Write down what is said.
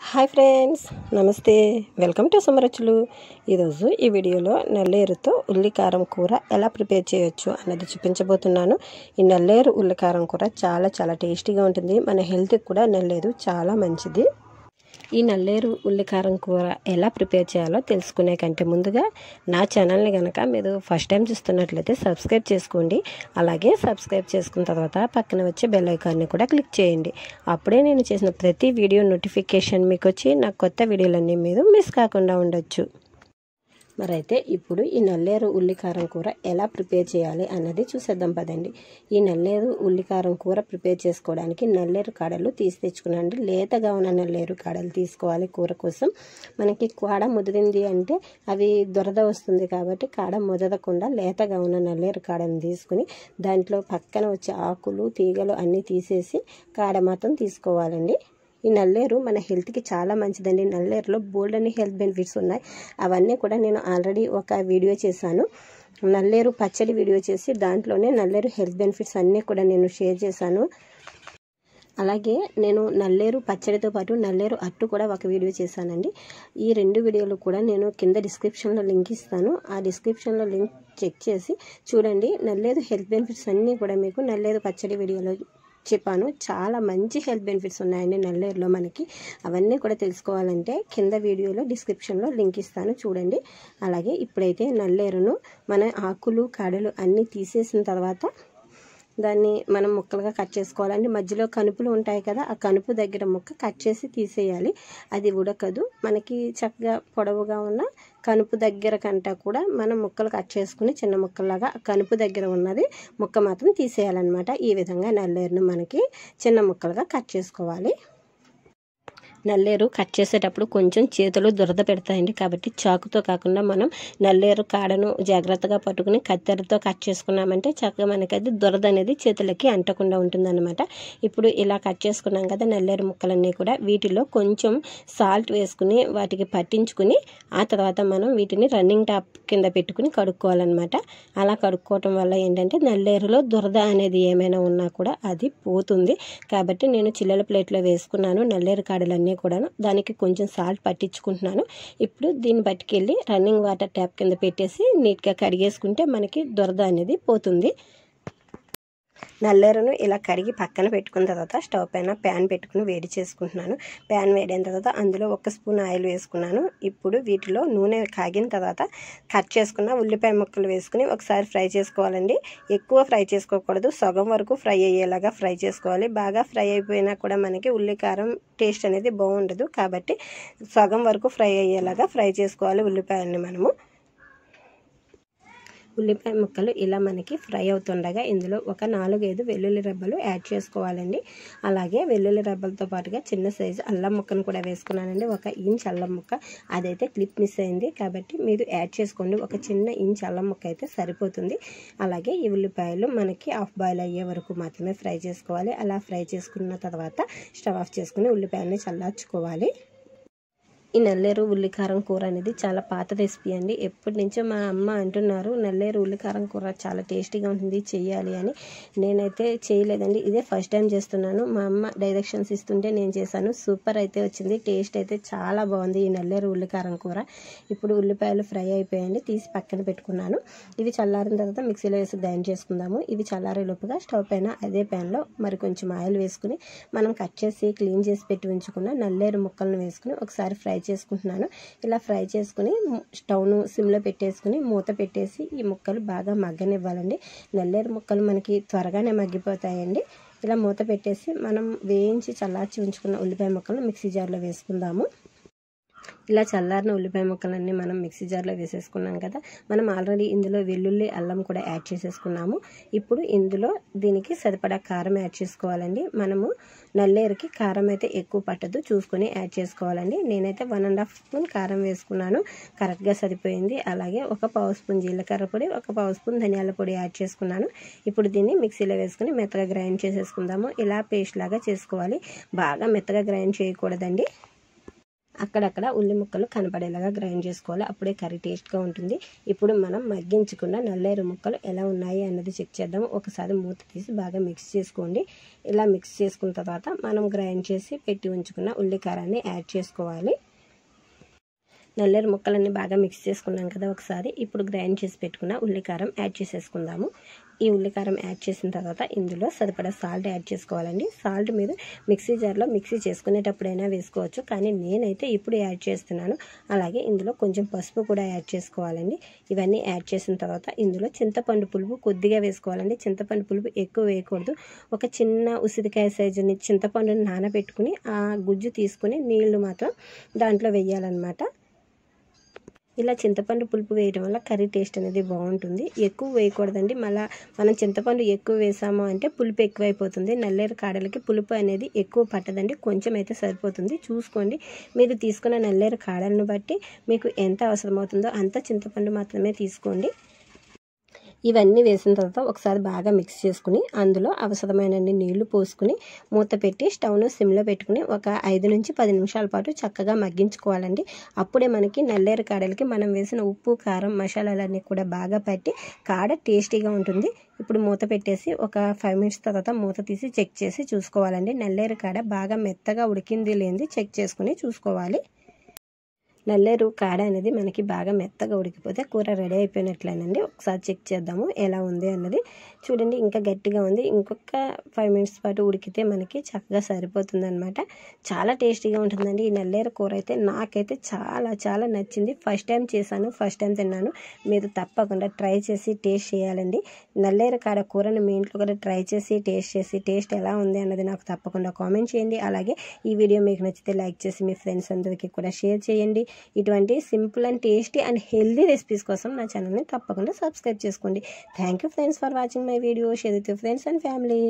Hi friends, నమస్తే. Welcome to Sumaruchulu. ఈరోజు ఈ వీడియోలో నల్లేరుతో ఉల్లికారం కూర ఎలా ప్రిపేర్ చేయొచ్చు అన్నది చూపించబోతున్నాను. ఈ నల్లేరు ఉల్లికారం కూర చాలా టేస్టీగా ఉంటుంది. మన హెల్త్కి కూడా నల్లేరు చాలా మంచిది. ఈ నల్లేరు ఉల్లికారం కూర ఎలా ప్రిపేర్ చేయాలో తెలుసుకునే కంటే ముందుగా నా ఛానల్ని కనుక మీరు ఫస్ట్ టైం చూస్తున్నట్లయితే సబ్స్క్రైబ్ చేసుకోండి. అలాగే సబ్స్క్రైబ్ చేసుకున్న తర్వాత పక్కన వచ్చే బెల్ ఐకాన్ని కూడా క్లిక్ చేయండి. అప్పుడే నేను చేసిన ప్రతి వీడియో నోటిఫికేషన్ మీకు వచ్చి నా కొత్త వీడియోలన్నీ మీరు మిస్ కాకుండా ఉండొచ్చు. మరైతే ఇప్పుడు ఈ నల్లేరు ఉల్లికారం కూర ఎలా ప్రిపేర్ చేయాలి అన్నది చూసేద్దాం పదండి. ఈ నల్లేరు ఉల్లికారం కూర ప్రిపేర్ చేసుకోవడానికి నల్లేరు కాడలు తీసి తెచ్చుకున్నాండి. లేతగా ఉన్న నల్లేరు కాడలు తీసుకోవాలి. కూర కోసం మనకి కాడ ముదిరింది అంటే అవి దురద వస్తుంది కాబట్టి కాడ ముదరకుండా లేతగా ఉన్న నల్లేరు కాడను తీసుకుని దాంట్లో పక్కన వచ్చే ఆకులు తీగలు అన్నీ తీసేసి కాడ మాత్రం తీసుకోవాలండి. ఈ నల్లేరు మన హెల్త్కి చాలా మంచిదండి. నల్లేరులో బోల్డ్ అని హెల్త్ బెనిఫిట్స్ ఉన్నాయి. అవన్నీ కూడా నేను ఆల్రెడీ ఒక వీడియో చేశాను. నల్లేరు పచ్చడి వీడియో చేసి దాంట్లోనే నల్లేరు హెల్త్ బెనిఫిట్స్ అన్నీ కూడా నేను షేర్ చేశాను. అలాగే నేను నల్లేరు పచ్చడితో పాటు నల్లేరు అట్టు కూడా ఒక వీడియో చేశానండి. ఈ రెండు వీడియోలు కూడా నేను కింద డిస్క్రిప్షన్లో లింక్ ఇస్తాను. ఆ డిస్క్రిప్షన్లో లింక్ చెక్ చేసి చూడండి. నల్లేరు హెల్త్ బెనిఫిట్స్ అన్నీ కూడా మీకు నల్లేరు పచ్చడి వీడియోలో చెప్పాను. చాలా మంచి హెల్త్ బెనిఫిట్స్ ఉన్నాయండి నల్లేరులో మనకి. అవన్నీ కూడా తెలుసుకోవాలంటే కింద వీడియోలో డిస్క్రిప్షన్లో లింక్ ఇస్తాను, చూడండి. అలాగే ఇప్పుడైతే నల్లేరును మన ఆకులు కాడలు అన్నీ తీసేసిన తర్వాత దాన్ని మనం ముక్కలుగా కట్ చేసుకోవాలండి. మధ్యలో కనుపులు ఉంటాయి కదా, ఆ కనుపు దగ్గర ముక్క కట్ చేసి తీసేయాలి. అది ఉడకదు. మనకి చక్కగా పొడవుగా ఉన్న కనుపు దగ్గర కంటే కూడా మనం ముక్కలు కట్ చేసుకుని చిన్న ముక్కలాగా కనుపు దగ్గర ఉన్నది ముక్క మాత్రం తీసేయాలన్నమాట. ఈ విధంగా నల్లేరును మనకి చిన్న ముక్కలుగా కట్ చేసుకోవాలి. నల్లేరు కట్ చేసేటప్పుడు కొంచెం చేతులు దురద పెడతాయండి. కాబట్టి చాకుతో కాకుండా మనం నల్లేరు కాడను జాగ్రత్తగా పట్టుకుని కత్తెరతో కట్ చేసుకున్నామంటే చక్కగా మనకి అది దురద అనేది చేతులకి అంటకుండా ఉంటుందన్నమాట. ఇప్పుడు ఇలా కట్ చేసుకున్నాం కదా నల్లేరు ముక్కలన్నీ కూడా, వీటిలో కొంచెం సాల్ట్ వేసుకుని వాటికి పట్టించుకుని ఆ తర్వాత మనం వీటిని రన్నింగ్ టాప్ కింద పెట్టుకుని కడుక్కోవాలన్నమాట. అలా కడుక్కోవటం వల్ల ఏంటంటే నల్లేరులో దురద అనేది ఏమైనా ఉన్నా కూడా అది పోతుంది. కాబట్టి నేను చిల్లల ప్లేట్లో వేసుకున్నాను నల్లేరు కాడలన్నీ కూడాను. దానికి కొంచెం సాల్ట్ పట్టించుకుంటున్నాను. ఇప్పుడు దీన్ని పట్టుకెళ్ళి రన్నింగ్ వాటర్ ట్యాప్ కింద పెట్టేసి నీట్గా కడిగేసుకుంటే మనకి దురద అనేది పోతుంది. నల్లేరును ఇలా కడిగి పక్కన పెట్టుకున్న తర్వాత స్టవ్ పైన ప్యాన్ పెట్టుకుని వేడి చేసుకుంటున్నాను. ప్యాన్ వేడైన తర్వాత అందులో 1 స్పూన్ ఆయిల్ వేసుకున్నాను. ఇప్పుడు వీటిలో నూనె కాగిన తర్వాత కట్ చేసుకున్న ఉల్లిపాయ ముక్కలు వేసుకుని ఒకసారి ఫ్రై చేసుకోవాలండి. ఎక్కువ ఫ్రై చేసుకోకూడదు, సగం వరకు ఫ్రై అయ్యేలాగా ఫ్రై చేసుకోవాలి. బాగా ఫ్రై అయిపోయినా కూడా మనకి ఉల్లికారం టేస్ట్ అనేది బాగుండదు. కాబట్టి సగం వరకు ఫ్రై అయ్యేలాగా ఫ్రై చేసుకోవాలి ఉల్లిపాయలని మనము. ఉల్లిపాయ ముక్కలు ఇలా మనకి ఫ్రై అవుతుండగా ఇందులో ఒక 4-5 వెల్లుల్లి రెబ్బలు యాడ్ చేసుకోవాలండి. అలాగే వెల్లుల్లి రెబ్బలతో పాటుగా చిన్న సైజు అల్లం ముక్కను కూడా వేసుకున్నానండి. 1 ఇంచ్ అల్లం ముక్క, అదైతే క్లిప్ మిస్ అయింది కాబట్టి మీరు యాడ్ చేసుకోండి. ఒక చిన్న ఇంచ్ అల్లం ముక్క అయితే సరిపోతుంది. అలాగే ఈ ఉల్లిపాయలు మనకి హాఫ్ బాయిల్ అయ్యే వరకు మాత్రమే ఫ్రై చేసుకోవాలి. అలా ఫ్రై చేసుకున్న తర్వాత స్టవ్ ఆఫ్ చేసుకుని ఉల్లిపాయలని చల్లార్చుకోవాలి. ఈ నల్లేరు ఉల్లికారం కూర అనేది చాలా పాత రెసిపీ అండి. ఎప్పటి నుంచో మా అమ్మ అంటున్నారు నల్లేరు ఉల్లికారం కూర చాలా టేస్టీగా ఉంటుంది, చెయ్యాలి అని. నేనైతే చేయలేదండి, ఇదే ఫస్ట్ టైం చేస్తున్నాను. మా అమ్మ డైరెక్షన్స్ ఇస్తుంటే నేను చేశాను. సూపర్ అయితే వచ్చింది. టేస్ట్ అయితే చాలా బాగుంది ఈ నల్లేరు ఉల్లికారం కూర. ఇప్పుడు ఉల్లిపాయలు ఫ్రై అయిపోయాయండి, తీసి పక్కన పెట్టుకున్నాను. ఇవి చల్లారిన తర్వాత మిక్సీలో వేసి గ్రైండ్ చేసుకుందాము. ఇవి చల్లారే లోపుగా స్టవ్ పైన అదే ప్యాన్లో మరి కొంచెం ఆయిల్ వేసుకుని మనం కట్ చేసి క్లీన్ చేసి పెట్టి ఉంచుకున్న నల్లేరు ముక్కలను వేసుకుని ఒకసారి ఫ్రై చేసుకుంటున్నాను. ఇలా ఫ్రై చేసుకుని స్టవ్ను సిమ్లో పెట్టేసుకుని మూత పెట్టేసి ఈ ముక్కలు బాగా మగ్గనివ్వాలండి. నల్లేరు ముక్కలు మనకి త్వరగానే మగ్గిపోతాయండి. ఇలా మూత పెట్టేసి మనం వేయించి చల్లార్చి ఉంచుకున్న ఉల్లిపాయ ముక్కలను మిక్సీ జార్లో వేసుకుందాము. ఇలా చల్లారిన ఉల్లిపాయ ముక్కలన్నీ మనం మిక్సీ జార్లో వేసేసుకున్నాం కదా. మనం ఆల్రెడీ ఇందులో వెల్లుల్లి అల్లం కూడా యాడ్ చేసేసుకున్నాము. ఇప్పుడు ఇందులో దీనికి సరిపడా కారం యాడ్ చేసుకోవాలండి. మనము నల్లేరుకి కారం అయితే ఎక్కువ పట్టదు, చూసుకొని యాడ్ చేసుకోవాలండి. నేనైతే 1.5 స్పూన్ కారం వేసుకున్నాను, కరెక్ట్గా సరిపోయింది. అలాగే 1 పావు స్పూన్ జీలకర్ర పొడి, 1 పావు స్పూన్ ధనియాల పొడి యాడ్ చేసుకున్నాను. ఇప్పుడు దీన్ని మిక్సీలో వేసుకుని మెత్తగా గ్రైండ్ చేసేసుకుందాము. ఇలా పేస్ట్ లాగా చేసుకోవాలి, బాగా మెత్తగా గ్రైండ్ చేయకూడదండి. అక్కడక్కడ ఉల్లి ముక్కలు కనపడేలాగా గ్రైండ్ చేసుకోవాలి. అప్పుడే కర్రీ టేస్ట్గా ఉంటుంది. ఇప్పుడు మనం మగ్గించుకున్న నల్లేరు ముక్కలు ఎలా ఉన్నాయి అన్నది చెక్ చేద్దాం. ఒకసారి మూత తీసి బాగా మిక్స్ చేసుకోండి. ఇలా మిక్స్ చేసుకున్న తర్వాత మనం గ్రైండ్ చేసి పెట్టి ఉంచుకున్న ఉల్లి కారాన్ని యాడ్ చేసుకోవాలి. నల్లేరు ముక్కలన్నీ బాగా మిక్స్ చేసుకున్నాం కదా ఒకసారి. ఇప్పుడు గ్రైండ్ చేసి పెట్టుకున్న ఉల్లికారం యాడ్ చేసేసుకుందాము. ఈ ఉల్లికారం యాడ్ చేసిన తర్వాత ఇందులో సరిపడా సాల్ట్ యాడ్ చేసుకోవాలండి. సాల్ట్ మీరు మిక్సీ జార్లో మిక్సీ చేసుకునేటప్పుడైనా వేసుకోవచ్చు, కానీ నేనైతే ఇప్పుడు యాడ్ చేస్తున్నాను. అలాగే ఇందులో కొంచెం పసుపు కూడా యాడ్ చేసుకోవాలండి. ఇవన్నీ యాడ్ చేసిన తర్వాత ఇందులో చింతపండు పులుపు కొద్దిగా వేసుకోవాలండి. చింతపండు పులుపు ఎక్కువ వేయకూడదు. ఒక చిన్న ఉసిరికాయ సైజుని చింతపండుని నానబెట్టుకుని ఆ గుజ్జు తీసుకుని నీళ్లు మాత్రం దాంట్లో వేయాలన్నమాట. ఇలా చింతపండు పులుపు వేయడం వల్ల కర్రీ టేస్ట్ అనేది బాగుంటుంది. ఎక్కువ వేయకూడదండి. మళ్ళీ మనం చింతపండు ఎక్కువ వేసాము అంటే పులుపు ఎక్కువైపోతుంది. నల్లేరు కాడలకి పులుపు అనేది ఎక్కువ పట్టదండి, కొంచెం అయితే సరిపోతుంది. చూసుకోండి, మీరు తీసుకున్న నల్లేరు కాడలను బట్టి మీకు ఎంత అవసరమవుతుందో అంత చింతపండు మాత్రమే తీసుకోండి. ఇవన్నీ వేసిన తర్వాత ఒకసారి బాగా మిక్స్ చేసుకుని అందులో అవసరమైన నీళ్లు పోసుకుని మూత పెట్టి స్టవ్ను సిమ్లో పెట్టుకుని ఒక 5 నుంచి 10 నిమిషాల పాటు చక్కగా మగ్గించుకోవాలండి. అప్పుడే మనకి నల్లేరు కాడలకి మనం వేసిన ఉప్పు, కారం, మసాలాలన్నీ కూడా బాగా పట్టి కాడ టేస్టీగా ఉంటుంది. ఇప్పుడు మూత పెట్టేసి ఒక 5 మినిట్స్ తర్వాత మూత తీసి చెక్ చేసి చూసుకోవాలండి. నల్లేరు కాడ బాగా మెత్తగా ఉడికింది లేనిది చెక్ చేసుకుని చూసుకోవాలి. నల్లేరు కాడ అనేది మనకి బాగా మెత్తగా ఉడికిపోతే కూర రెడీ అయిపోయినట్లేనండి. ఒకసారి చెక్ చేద్దాము ఎలా ఉంది అన్నది. చూడండి, ఇంకా గట్టిగా ఉంది. ఇంకొక 5 మినిట్స్ పాటు ఉడికితే మనకి చక్కగా సరిపోతుంది అనమాట. చాలా టేస్టీగా ఉంటుందండి ఈ నల్లేరు కూర అయితే. నాకైతే చాలా చాలా నచ్చింది. ఫస్ట్ టైం చేశాను, ఫస్ట్ టైం తిన్నాను. మీరు తప్పకుండా ట్రై చేసి టేస్ట్ చేయాలండి. నల్లేరు కాడ కూరను మీ ఇంట్లో కూడా ట్రై చేసి టేస్ట్ ఎలా ఉంది అన్నది నాకు తప్పకుండా కామెంట్ చేయండి. అలాగే ఈ వీడియో మీకు నచ్చితే లైక్ చేసి మీ ఫ్రెండ్స్ అందరికీ కూడా షేర్ చేయండి. ఇటువంటి simple and tasty and healthy recipes కోసం నా ఛానల్ని తప్పకుండా సబ్స్క్రైబ్ చేసుకోండి. Thank you friends for watching my video. Share with your friends and family.